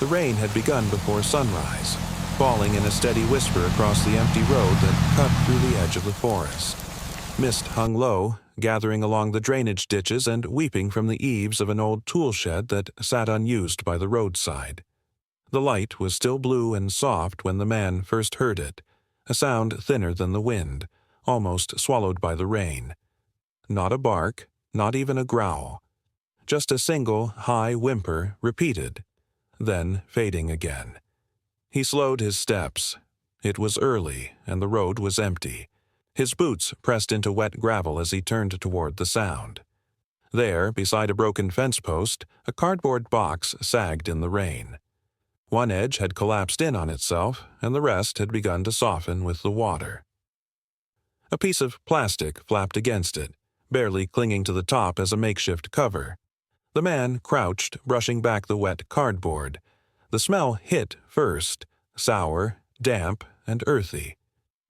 The rain had begun before sunrise, falling in a steady whisper across the empty road that cut through the edge of the forest. Mist hung low, gathering along the drainage ditches and weeping from the eaves of an old tool shed that sat unused by the roadside. The light was still blue and soft when the man first heard it, a sound thinner than the wind, almost swallowed by the rain. Not a bark, not even a growl. Just a single, high whimper repeated, then fading again. He slowed his steps. It was early, and the road was empty. His boots pressed into wet gravel as he turned toward the sound. There, beside a broken fence post, a cardboard box sagged in the rain. One edge had collapsed in on itself, and the rest had begun to soften with the water. A piece of plastic flapped against it, barely clinging to the top as a makeshift cover. The man crouched, brushing back the wet cardboard. The smell hit first, sour, damp, and earthy.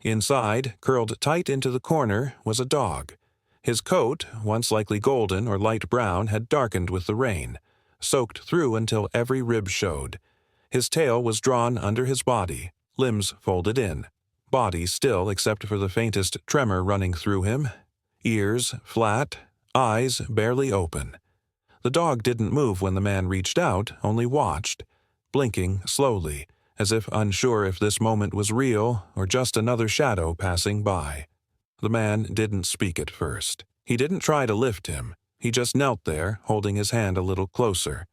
Inside, curled tight into the corner, was a dog. His coat, once likely golden or light brown, had darkened with the rain, soaked through until every rib showed. His tail was drawn under his body, limbs folded in, body still except for the faintest tremor running through him, ears flat, eyes barely open. The dog didn't move when the man reached out, only watched, blinking slowly, as if unsure if this moment was real or just another shadow passing by. The man didn't speak at first. He didn't try to lift him. He just knelt there, holding his hand a little closer.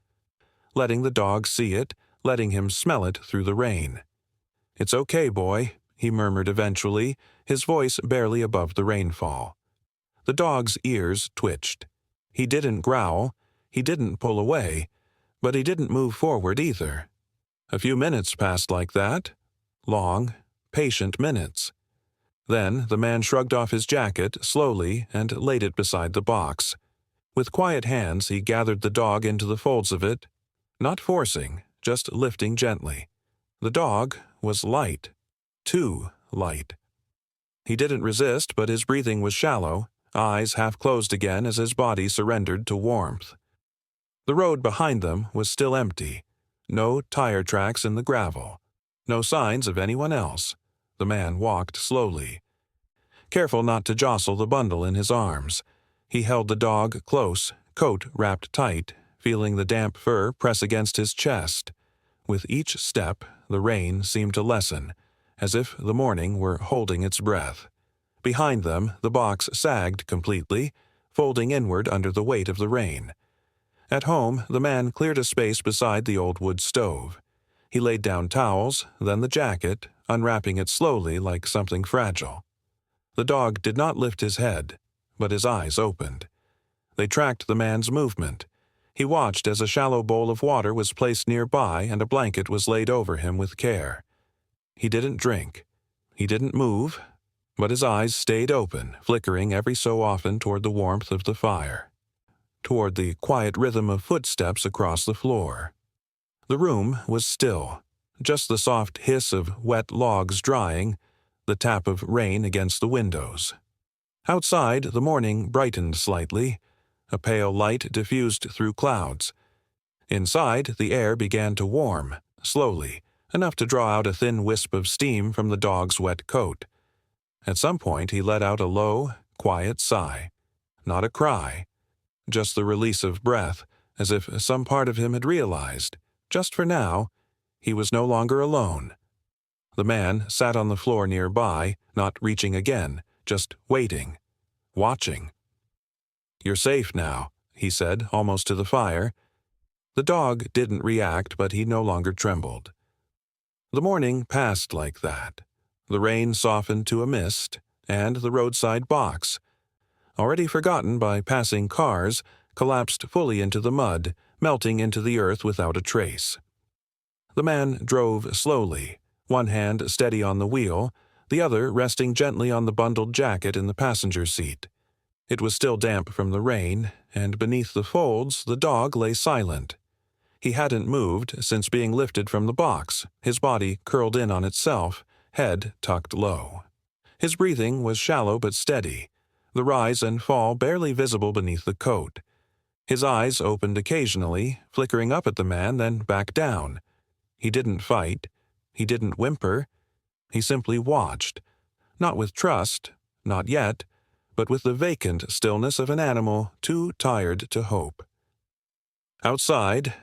Letting the dog see it, letting him smell it through the rain. "It's okay, boy," he murmured eventually, his voice barely above the rainfall. The dog's ears twitched. He didn't growl, he didn't pull away, but he didn't move forward either. A few minutes passed like that. Long, patient minutes. Then the man shrugged off his jacket slowly and laid it beside the box. With quiet hands he gathered the dog into the folds of it, not forcing, just lifting gently. The dog was light. Too light. He didn't resist, but his breathing was shallow, eyes half closed again as his body surrendered to warmth. The road behind them was still empty. No tire tracks in the gravel. No signs of anyone else. The man walked slowly. Careful not to jostle the bundle in his arms. He held the dog close, coat wrapped tight, feeling the damp fur press against his chest. With each step, the rain seemed to lessen, as if the morning were holding its breath. Behind them, the box sagged completely, folding inward under the weight of the rain. At home, the man cleared a space beside the old wood stove. He laid down towels, then the jacket, unwrapping it slowly like something fragile. The dog did not lift his head, but his eyes opened. They tracked the man's movement. He watched as a shallow bowl of water was placed nearby and a blanket was laid over him with care. He didn't drink. He didn't move, but his eyes stayed open, flickering every so often toward the warmth of the fire, toward the quiet rhythm of footsteps across the floor. The room was still, just the soft hiss of wet logs drying, the tap of rain against the windows. Outside, the morning brightened slightly. A pale light diffused through clouds. Inside, the air began to warm, slowly, enough to draw out a thin wisp of steam from the dog's wet coat. At some point, he let out a low, quiet sigh. Not a cry. Just the release of breath, as if some part of him had realized, just for now, he was no longer alone. The man sat on the floor nearby, not reaching again, just waiting, watching. "You're safe now," he said, almost to the fire. The dog didn't react, but he no longer trembled. The morning passed like that. The rain softened to a mist, and the roadside box, already forgotten by passing cars, collapsed fully into the mud, melting into the earth without a trace. The man drove slowly, one hand steady on the wheel, the other resting gently on the bundled jacket in the passenger seat. It was still damp from the rain, and beneath the folds the dog lay silent. He hadn't moved since being lifted from the box, his body curled in on itself, head tucked low. His breathing was shallow but steady, the rise and fall barely visible beneath the coat. His eyes opened occasionally, flickering up at the man, then back down, He didn't fight. He didn't whimper. He simply watched, not with trust, not yet, but with the vacant stillness of an animal too tired to hope. Outside,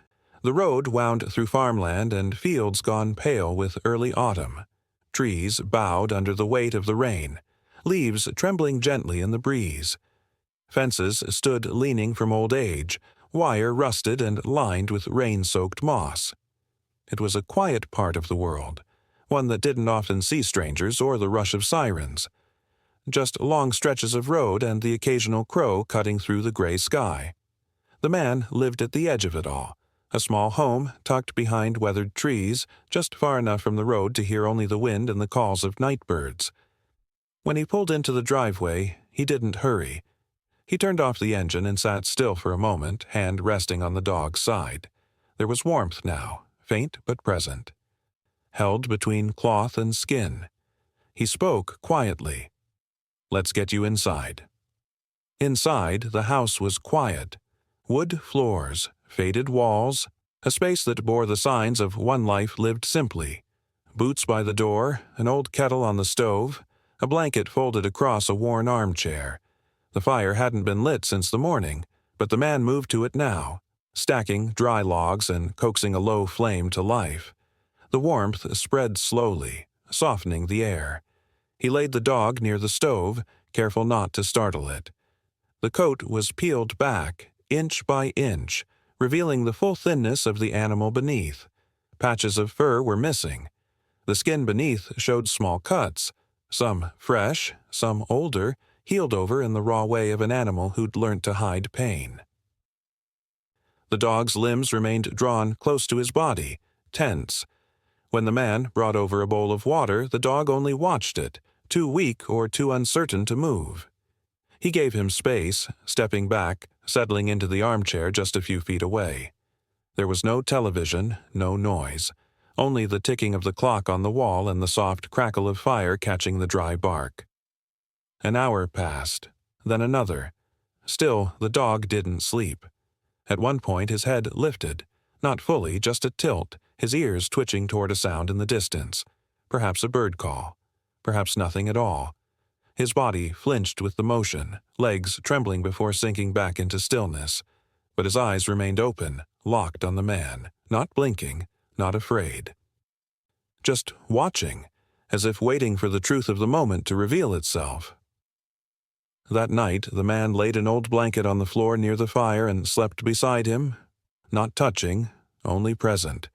the road wound through farmland and fields gone pale with early autumn. Trees bowed under the weight of the rain, leaves trembling gently in the breeze. Fences stood leaning from old age, wire rusted and lined with rain-soaked moss. It was a quiet part of the world, one that didn't often see strangers or the rush of sirens. Just long stretches of road and the occasional crow cutting through the gray sky. The man lived at the edge of it all, a small home tucked behind weathered trees, just far enough from the road to hear only the wind and the calls of night birds. When he pulled into the driveway, he didn't hurry. He turned off the engine and sat still for a moment, hand resting on the dog's side. There was warmth now, faint but present. Held between cloth and skin. He spoke quietly. "Let's get you inside." Inside, the house was quiet. Wood floors, faded walls, a space that bore the signs of one life lived simply. Boots by the door, an old kettle on the stove, a blanket folded across a worn armchair. The fire hadn't been lit since the morning, but the man moved to it now, stacking dry logs and coaxing a low flame to life. The warmth spread slowly, softening the air. He laid the dog near the stove, careful not to startle it. The coat was peeled back, inch by inch, revealing the full thinness of the animal beneath. Patches of fur were missing. The skin beneath showed small cuts, some fresh, some older, healed over in the raw way of an animal who'd learnt to hide pain. The dog's limbs remained drawn close to his body, tense. When the man brought over a bowl of water, the dog only watched it, too weak or too uncertain to move. He gave him space, stepping back, settling into the armchair just a few feet away. There was no television, no noise, only the ticking of the clock on the wall and the soft crackle of fire catching the dry bark. An hour passed, then another. Still, the dog didn't sleep. At one point his head lifted, not fully, just a tilt, his ears twitching toward a sound in the distance. Perhaps a bird call. Perhaps nothing at all. His body flinched with the motion, legs trembling before sinking back into stillness. But his eyes remained open, locked on the man, not blinking, not afraid. Just watching, as if waiting for the truth of the moment to reveal itself. That night, the man laid an old blanket on the floor near the fire and slept beside him, not touching, only present.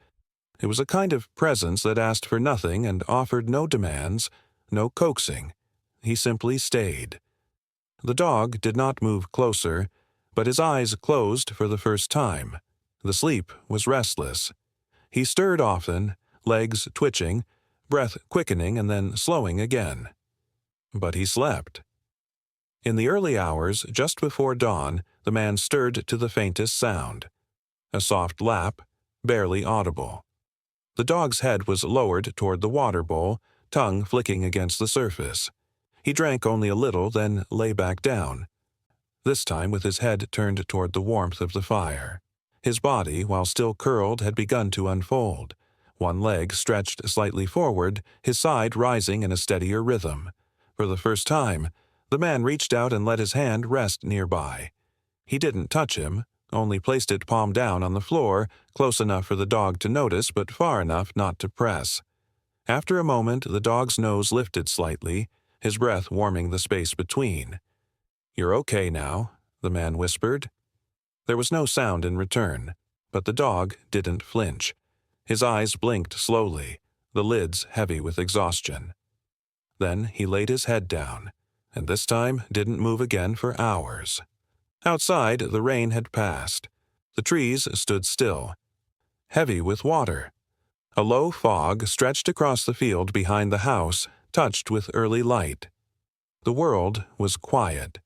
It was a kind of presence that asked for nothing and offered no demands, no coaxing. He simply stayed. The dog did not move closer, but his eyes closed for the first time. The sleep was restless. He stirred often, legs twitching, breath quickening and then slowing again. But he slept. In the early hours, just before dawn, the man stirred to the faintest sound. A soft lap, barely audible. The dog's head was lowered toward the water bowl, tongue flicking against the surface. He drank only a little, then lay back down, this time with his head turned toward the warmth of the fire. His body, while still curled, had begun to unfold. One leg stretched slightly forward, his side rising in a steadier rhythm. For the first time, the man reached out and let his hand rest nearby. He didn't touch him, only placed it palm down on the floor, close enough for the dog to notice but far enough not to press. After a moment, the dog's nose lifted slightly, his breath warming the space between. "You're okay now," the man whispered. There was no sound in return, but the dog didn't flinch. His eyes blinked slowly, the lids heavy with exhaustion. Then he laid his head down, and this time didn't move again for hours. Outside, the rain had passed. The trees stood still, heavy with water. A low fog stretched across the field behind the house, touched with early light. The world was quiet.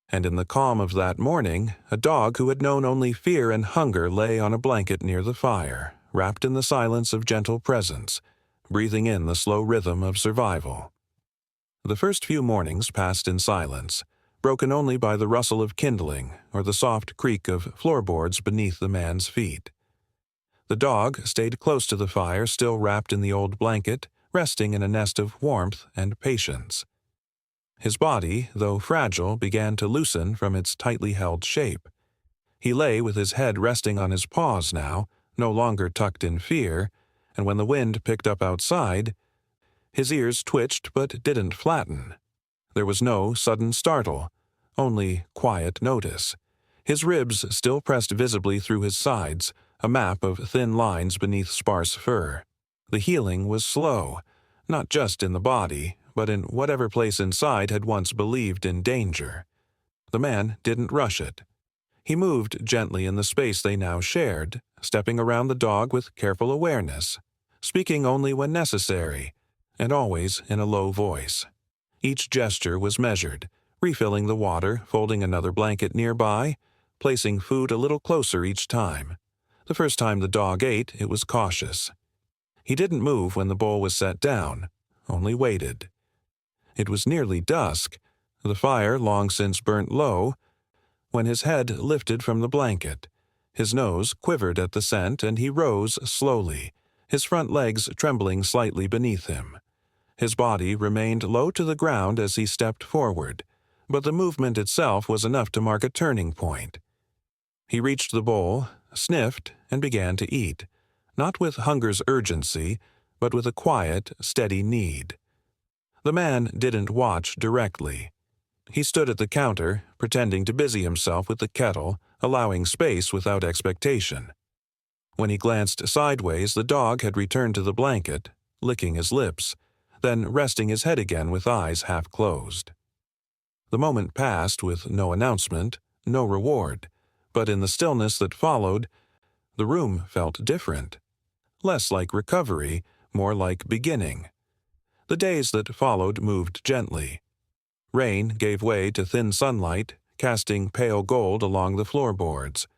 And in the calm of that morning, a dog who had known only fear and hunger lay on a blanket near the fire, wrapped in the silence of gentle presence, breathing in the slow rhythm of survival. The first few mornings passed in silence, broken only by the rustle of kindling or the soft creak of floorboards beneath the man's feet. The dog stayed close to the fire, still wrapped in the old blanket, resting in a nest of warmth and patience. His body, though fragile, began to loosen from its tightly held shape. He lay with his head resting on his paws now, no longer tucked in fear, and when the wind picked up outside, his ears twitched but didn't flatten. There was no sudden startle, only quiet notice. His ribs still pressed visibly through his sides, a map of thin lines beneath sparse fur. The healing was slow, not just in the body, but in whatever place inside had once believed in danger. The man didn't rush it. He moved gently in the space they now shared, stepping around the dog with careful awareness, speaking only when necessary, and always in a low voice. Each gesture was measured, refilling the water, folding another blanket nearby, placing food a little closer each time. The first time the dog ate, it was cautious. He didn't move when the bowl was set down, only waited. It was nearly dusk, the fire long since burnt low, when his head lifted from the blanket. His nose quivered at the scent, and he rose slowly, his front legs trembling slightly beneath him. His body remained low to the ground as he stepped forward, but the movement itself was enough to mark a turning point. He reached the bowl, sniffed, and began to eat, not with hunger's urgency, but with a quiet, steady need. The man didn't watch directly. He stood at the counter, pretending to busy himself with the kettle, allowing space without expectation. When he glanced sideways, the dog had returned to the blanket, licking his lips, then resting his head again with eyes half closed. The moment passed with no announcement, no reward, but in the stillness that followed, the room felt different. Less like recovery, more like beginning. The days that followed moved gently. Rain gave way to thin sunlight, casting pale gold along the floorboards.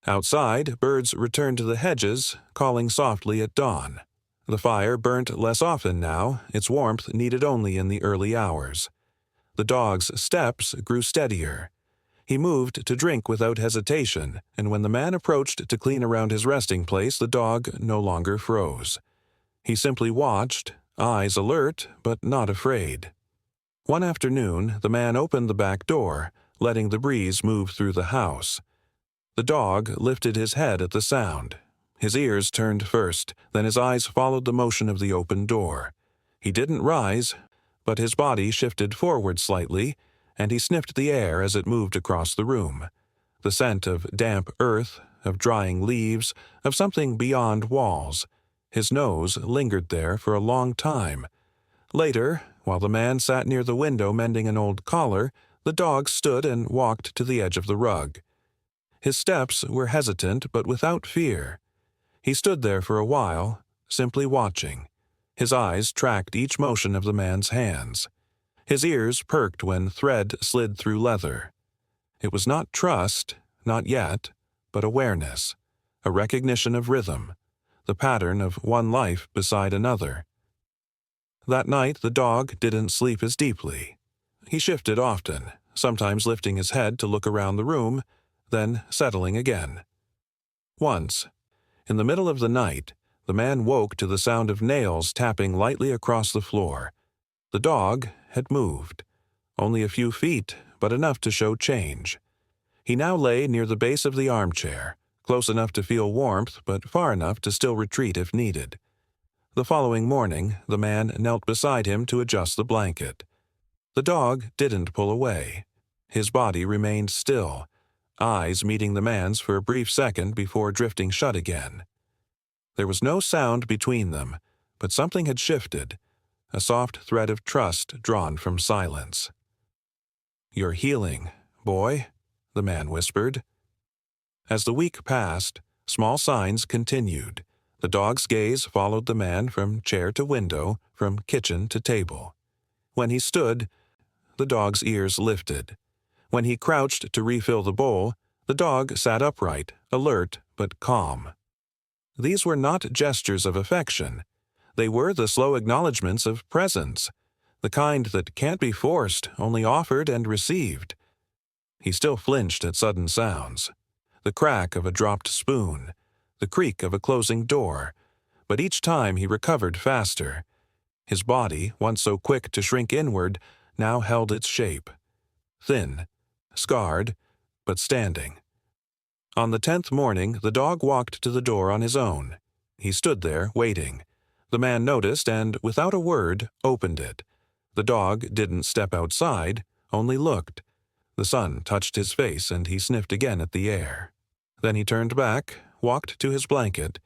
Outside, birds returned to the hedges, calling softly at dawn. The fire burnt less often now, its warmth needed only in the early hours. The dog's steps grew steadier. He moved to drink without hesitation, and when the man approached to clean around his resting place, the dog no longer froze. He simply watched, eyes alert but not afraid. One afternoon, the man opened the back door, letting the breeze move through the house. The dog lifted his head at the sound. His ears turned first, then his eyes followed the motion of the open door. He didn't rise, but his body shifted forward slightly, and he sniffed the air as it moved across the room. The scent of damp earth, of drying leaves, of something beyond walls. His nose lingered there for a long time. Later, while the man sat near the window mending an old collar, the dog stood and walked to the edge of the rug. His steps were hesitant but without fear. He stood there for a while, simply watching. His eyes tracked each motion of the man's hands. His ears perked when thread slid through leather. It was not trust, not yet, but awareness, a recognition of rhythm, the pattern of one life beside another. That night the dog didn't sleep as deeply. He shifted often, sometimes lifting his head to look around the room, then settling again. Once, in the middle of the night, the man woke to the sound of nails tapping lightly across the floor. The dog had moved. Only a few feet, but enough to show change. He now lay near the base of the armchair, close enough to feel warmth, but far enough to still retreat if needed. The following morning, the man knelt beside him to adjust the blanket. The dog didn't pull away. His body remained still, eyes meeting the man's for a brief second before drifting shut again. There was no sound between them, but something had shifted, a soft thread of trust drawn from silence. "You're healing, boy," the man whispered. As the week passed, small signs continued. The dog's gaze followed the man from chair to window, from kitchen to table. When he stood, the dog's ears lifted. When he crouched to refill the bowl, the dog sat upright, alert but calm. These were not gestures of affection. They were the slow acknowledgments of presence, the kind that can't be forced, only offered and received. He still flinched at sudden sounds. The crack of a dropped spoon, the creak of a closing door, but each time he recovered faster. His body, once so quick to shrink inward, now held its shape. Thin, scarred, but standing. On the 10th morning, the dog walked to the door on his own. He stood there, waiting. The man noticed and, without a word, opened it. The dog didn't step outside, only looked. The sun touched his face and he sniffed again at the air. Then he turned back, walked to his blanket,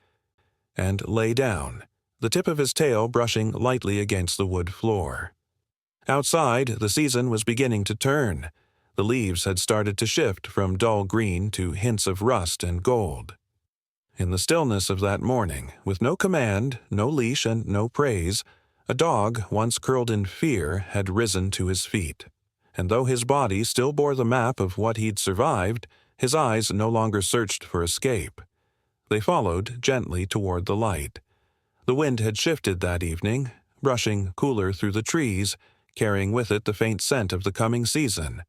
and lay down, the tip of his tail brushing lightly against the wood floor. Outside, the season was beginning to turn. The leaves had started to shift from dull green to hints of rust and gold. In the stillness of that morning, with no command, no leash, and no praise, a dog, once curled in fear, had risen to his feet. And though his body still bore the map of what he'd survived, his eyes no longer searched for escape. They followed gently toward the light. The wind had shifted that evening, brushing cooler through the trees, carrying with it the faint scent of the coming season.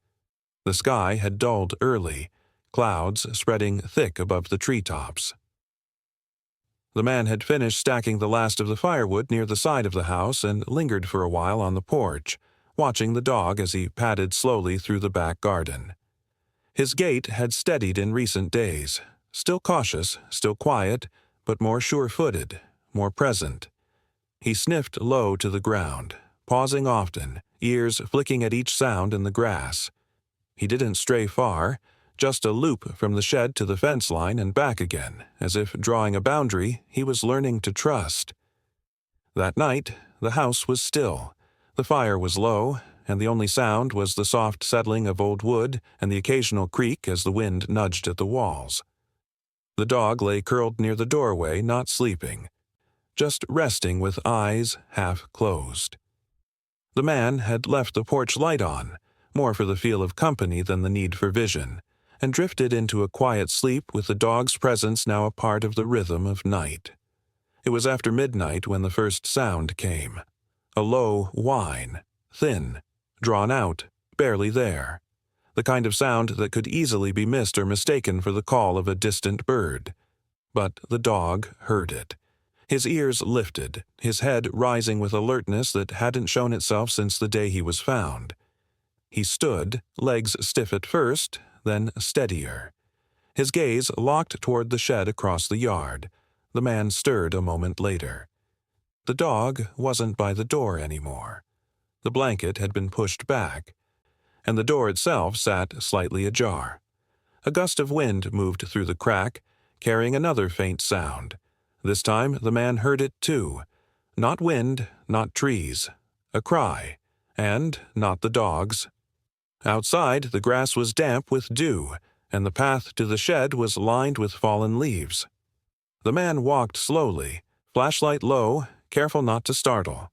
The sky had dulled early, clouds spreading thick above the treetops. The man had finished stacking the last of the firewood near the side of the house and lingered for a while on the porch, watching the dog as he padded slowly through the back garden. His gait had steadied in recent days, still cautious, still quiet, but more sure-footed, more present. He sniffed low to the ground, pausing often, ears flicking at each sound in the grass. He didn't stray far, just a loop from the shed to the fence line and back again, as if drawing a boundary he was learning to trust. That night, the house was still. The fire was low, and the only sound was the soft settling of old wood and the occasional creak as the wind nudged at the walls. The dog lay curled near the doorway, not sleeping, just resting with eyes half closed. The man had left the porch light on, more for the feel of company than the need for vision, and drifted into a quiet sleep with the dog's presence now a part of the rhythm of night. It was after midnight when the first sound came. A low whine, thin, drawn out, barely there. The kind of sound that could easily be missed or mistaken for the call of a distant bird. But the dog heard it. His ears lifted, his head rising with alertness that hadn't shown itself since the day he was found. He stood, legs stiff at first, then steadier. His gaze locked toward the shed across the yard. The man stirred a moment later. The dog wasn't by the door anymore. The blanket had been pushed back, and the door itself sat slightly ajar. A gust of wind moved through the crack, carrying another faint sound. This time the man heard it too. Not wind, not trees. A cry, and not the dog's. Outside, the grass was damp with dew, and the path to the shed was lined with fallen leaves. The man walked slowly, flashlight low, careful not to startle.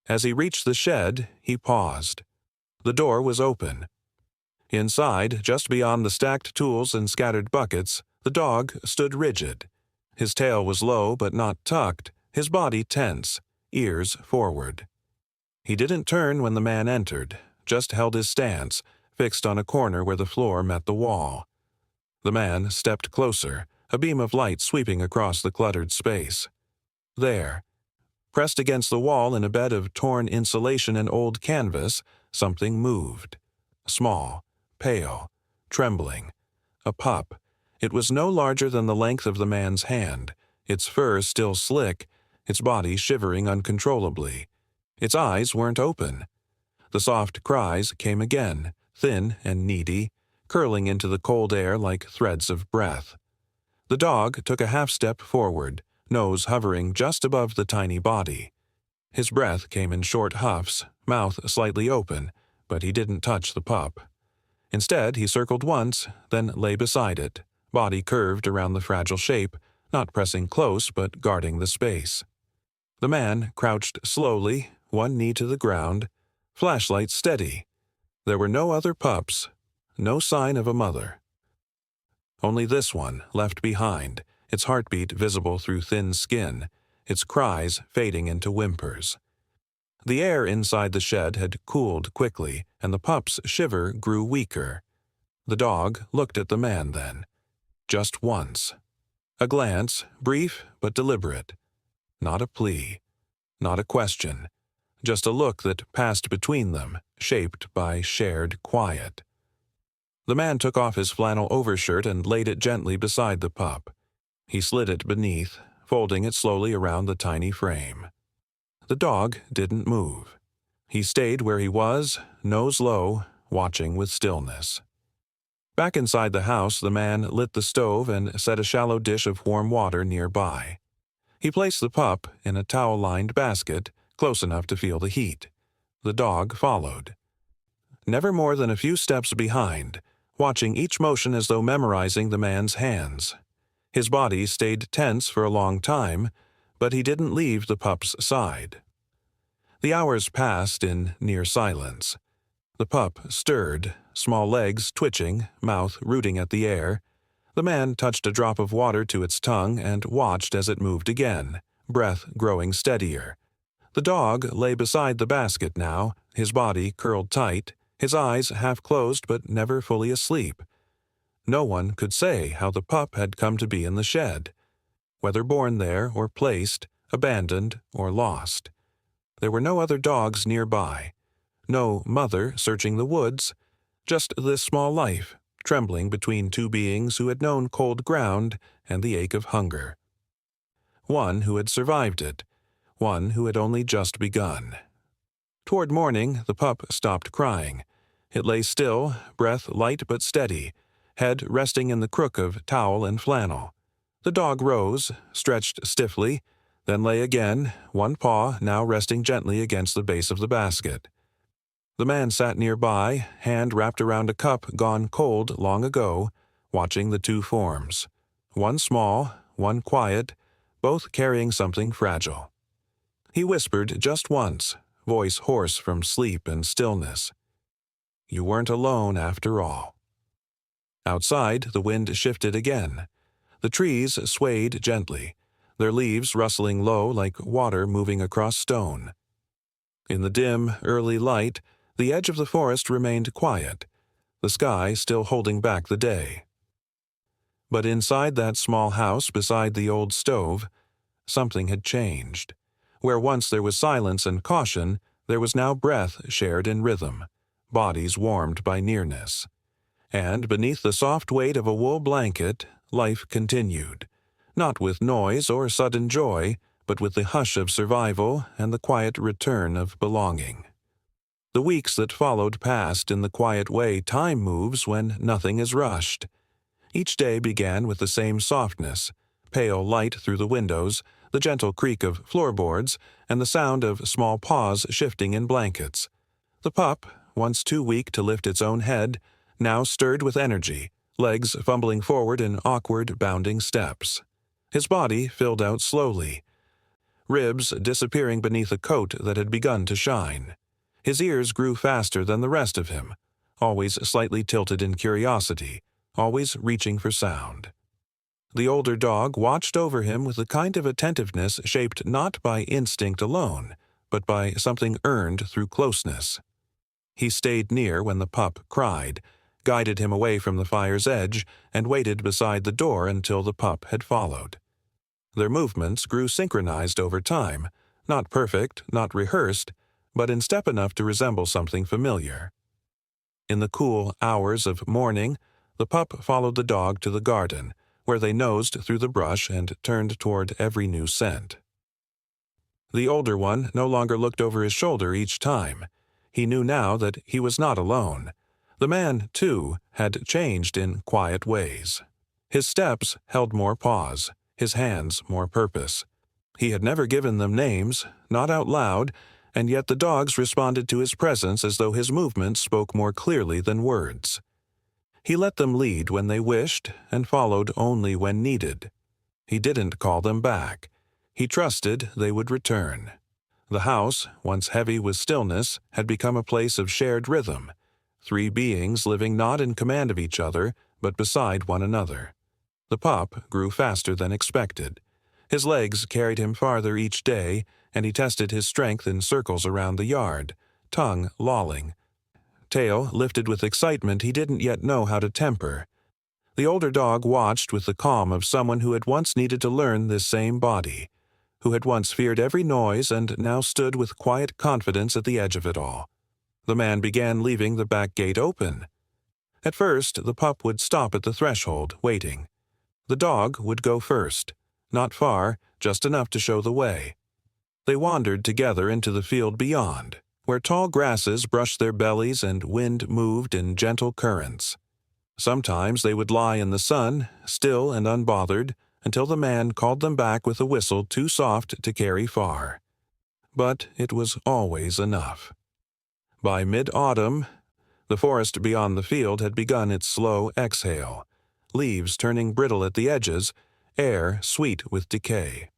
As he reached the shed, he paused. The door was open. Inside, just beyond the stacked tools and scattered buckets, the dog stood rigid. His tail was low but not tucked, his body tense, ears forward. He didn't turn when the man entered, just held his stance, fixed on a corner where the floor met the wall. The man stepped closer, a beam of light sweeping across the cluttered space. There, pressed against the wall in a bed of torn insulation and old canvas, something moved. Small, pale, trembling. A pup. It was no larger than the length of the man's hand, its fur still slick, its body shivering uncontrollably. Its eyes weren't open. The soft cries came again, thin and needy, curling into the cold air like threads of breath. The dog took a half-step forward, nose hovering just above the tiny body. His breath came in short huffs, mouth slightly open, but he didn't touch the pup. Instead, he circled once, then lay beside it, body curved around the fragile shape, not pressing close but guarding the space. The man crouched slowly, one knee to the ground, flashlight steady. There were no other pups, no sign of a mother. Only this one left behind, its heartbeat visible through thin skin, its cries fading into whimpers. The air inside the shed had cooled quickly, and the pup's shiver grew weaker. The dog looked at the man then. Just once. A glance, brief but deliberate. Not a plea, not a question, just a look that passed between them, shaped by shared quiet. The man took off his flannel overshirt and laid it gently beside the pup. He slid it beneath, folding it slowly around the tiny frame. The dog didn't move. He stayed where he was, nose low, watching with stillness. Back inside the house, the man lit the stove and set a shallow dish of warm water nearby. He placed the pup in a towel-lined basket, close enough to feel the heat. The dog followed. Never more than a few steps behind, watching each motion as though memorizing the man's hands. His body stayed tense for a long time, but he didn't leave the pup's side. The hours passed in near silence. The pup stirred, small legs twitching, mouth rooting at the air. The man touched a drop of water to its tongue and watched as it moved again, breath growing steadier. The dog lay beside the basket now, his body curled tight, his eyes half closed but never fully asleep. No one could say how the pup had come to be in the shed, whether born there or placed, abandoned or lost. There were no other dogs nearby, no mother searching the woods, just this small life, trembling between two beings who had known cold ground and the ache of hunger. One who had survived it, one who had only just begun. Toward morning, the pup stopped crying. It lay still, breath light but steady, head resting in the crook of towel and flannel. The dog rose, stretched stiffly, then lay again, one paw now resting gently against the base of the basket. The man sat nearby, hand wrapped around a cup gone cold long ago, watching the two forms. One small, one quiet, both carrying something fragile. He whispered just once, voice hoarse from sleep and stillness. "You weren't alone after all." Outside, the wind shifted again. The trees swayed gently, their leaves rustling low like water moving across stone. In the dim, early light, the edge of the forest remained quiet, the sky still holding back the day. But inside that small house beside the old stove, something had changed. Where once there was silence and caution, there was now breath shared in rhythm, bodies warmed by nearness. And beneath the soft weight of a wool blanket, life continued, not with noise or sudden joy, but with the hush of survival and the quiet return of belonging. The weeks that followed passed in the quiet way time moves when nothing is rushed. Each day began with the same softness, pale light through the windows, the gentle creak of floorboards, and the sound of small paws shifting in blankets. The pup, once too weak to lift its own head, now stirred with energy, legs fumbling forward in awkward, bounding steps. His body filled out slowly, ribs disappearing beneath a coat that had begun to shine. His ears grew faster than the rest of him, always slightly tilted in curiosity, always reaching for sound. The older dog watched over him with a kind of attentiveness shaped not by instinct alone, but by something earned through closeness. He stayed near when the pup cried, guided him away from the fire's edge, and waited beside the door until the pup had followed. Their movements grew synchronized over time, not perfect, not rehearsed, but in step enough to resemble something familiar. In the cool hours of morning, the pup followed the dog to the garden, where they nosed through the brush and turned toward every new scent. The older one no longer looked over his shoulder each time. He knew now that he was not alone. The man, too, had changed in quiet ways. His steps held more pause, his hands more purpose. He had never given them names, not out loud, and yet the dogs responded to his presence as though his movements spoke more clearly than words. He let them lead when they wished and followed only when needed. He didn't call them back. He trusted they would return. The house, once heavy with stillness, had become a place of shared rhythm, three beings living not in command of each other, but beside one another. The pup grew faster than expected. His legs carried him farther each day, and he tested his strength in circles around the yard, tongue lolling, tail lifted with excitement he didn't yet know how to temper. The older dog watched with the calm of someone who had once needed to learn this same body, who had once feared every noise and now stood with quiet confidence at the edge of it all. The man began leaving the back gate open. At first, the pup would stop at the threshold, waiting. The dog would go first, not far, just enough to show the way. They wandered together into the field beyond, where tall grasses brushed their bellies and wind moved in gentle currents. Sometimes they would lie in the sun, still and unbothered, until the man called them back with a whistle too soft to carry far. But it was always enough. By mid-autumn, the forest beyond the field had begun its slow exhale, leaves turning brittle at the edges, air sweet with decay.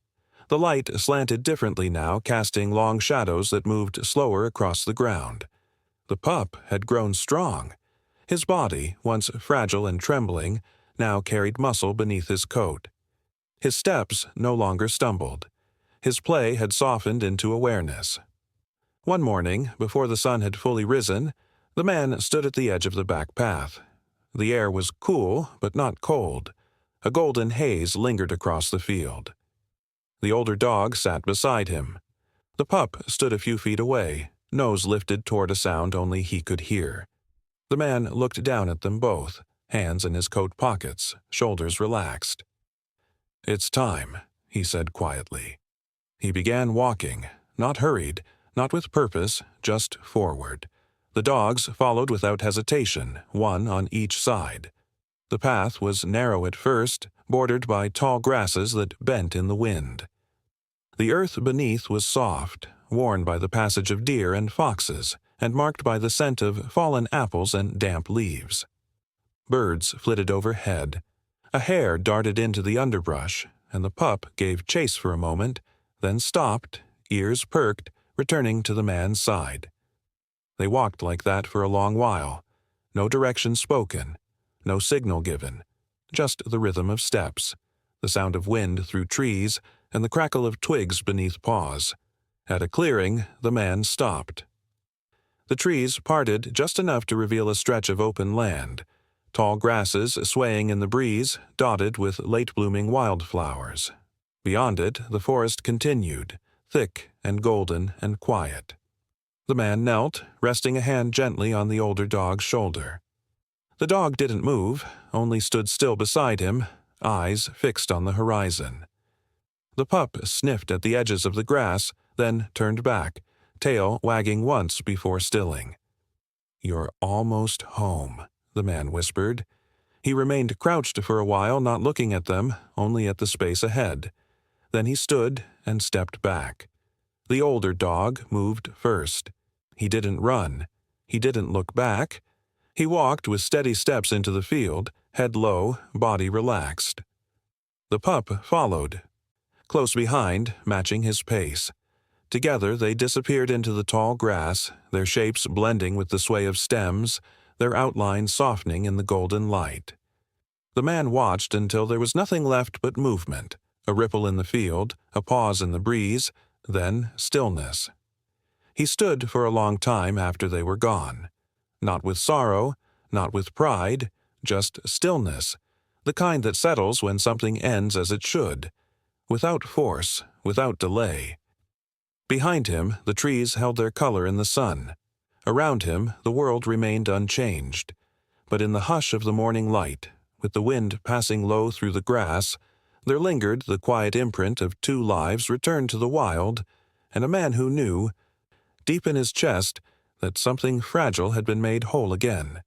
The light slanted differently now, casting long shadows that moved slower across the ground. The pup had grown strong. His body, once fragile and trembling, now carried muscle beneath his coat. His steps no longer stumbled. His play had softened into awareness. One morning, before the sun had fully risen, the man stood at the edge of the back path. The air was cool, but not cold. A golden haze lingered across the field. The older dog sat beside him. The pup stood a few feet away, nose lifted toward a sound only he could hear. The man looked down at them both, hands in his coat pockets, shoulders relaxed. "It's time," he said quietly. He began walking, not hurried, not with purpose, just forward. The dogs followed without hesitation, one on each side. The path was narrow at first, bordered by tall grasses that bent in the wind. The earth beneath was soft, worn by the passage of deer and foxes, and marked by the scent of fallen apples and damp leaves. Birds flitted overhead. A hare darted into the underbrush, and the pup gave chase for a moment, then stopped, ears perked, returning to the man's side. They walked like that for a long while, no direction spoken, no signal given, just the rhythm of steps, the sound of wind through trees, and the crackle of twigs beneath paws. At a clearing, the man stopped. The trees parted just enough to reveal a stretch of open land, tall grasses swaying in the breeze, dotted with late-blooming wildflowers. Beyond it, the forest continued, thick and golden and quiet. The man knelt, resting a hand gently on the older dog's shoulder. The dog didn't move, only stood still beside him, eyes fixed on the horizon. The pup sniffed at the edges of the grass, then turned back, tail wagging once before stilling. "You're almost home," the man whispered. He remained crouched for a while, not looking at them, only at the space ahead. Then he stood and stepped back. The older dog moved first. He didn't run. He didn't look back. He walked with steady steps into the field, head low, body relaxed. The pup followed, close behind, matching his pace. Together they disappeared into the tall grass, their shapes blending with the sway of stems, their outlines softening in the golden light. The man watched until there was nothing left but movement, a ripple in the field, a pause in the breeze, then stillness. He stood for a long time after they were gone. Not with sorrow, not with pride, just stillness, the kind that settles when something ends as it should, without force, without delay. Behind him, the trees held their color in the sun. Around him, the world remained unchanged. But in the hush of the morning light, with the wind passing low through the grass, there lingered the quiet imprint of two lives returned to the wild, and a man who knew, deep in his chest, that something fragile had been made whole again.